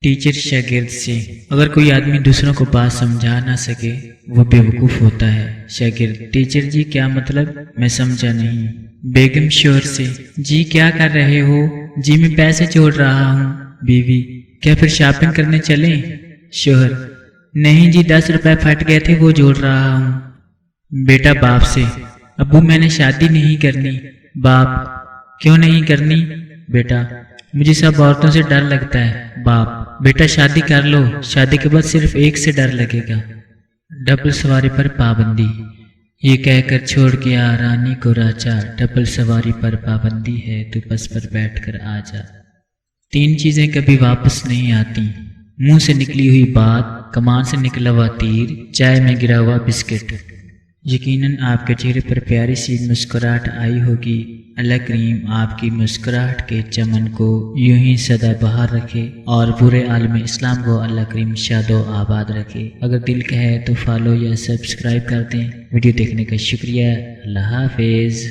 Teacher शागिर्द से। अगर कोई आदमी दूसरों को बात समझा ना सके वो बेवकूफ़ होता है। शागिर्द: टीचर जी क्या मतलब, मैं समझा नहीं। बेगम शोहर से: जी क्या कर रहे हो? जी मैं पैसे जोड़ रहा हूँ। बीवी: क्या फिर शॉपिंग करने चलें? शोहर: नहीं जी 10 रुपए फट गए थे वो जोड़ रहा हूँ। बेटा बाप से: अब्बू मैंने शादी नहीं करनी। बाप: क्यों नहीं करनी? बेटा: मुझे सब औरतों से डर लगता है। बाप: बेटा शादी कर लो, शादी के बाद सिर्फ एक से डर लगेगा। डबल सवारी पर पाबंदी। ये कहकर छोड़ गया रानी को राजा, डबल सवारी पर पाबंदी है, तू बस पर बैठकर आ जा। 3 चीजें कभी वापस नहीं आती: मुंह से निकली हुई बात, कमान से निकला हुआ तीर, चाय में गिरा हुआ बिस्किट। यकीनन आपके चेहरे पर प्यारी सी मुस्कुराहट आई होगी। अल्लाह करीम आपकी मुस्कुराहट के चमन को यूं ही सदा बहार रखे और पूरे आलम इस्लाम को अल्लाह करीम शादो आबाद रखे। अगर दिल का है तो फॉलो या सब्सक्राइब कर दें। वीडियो देखने का शुक्रिया। अल्लाह हाफिज़।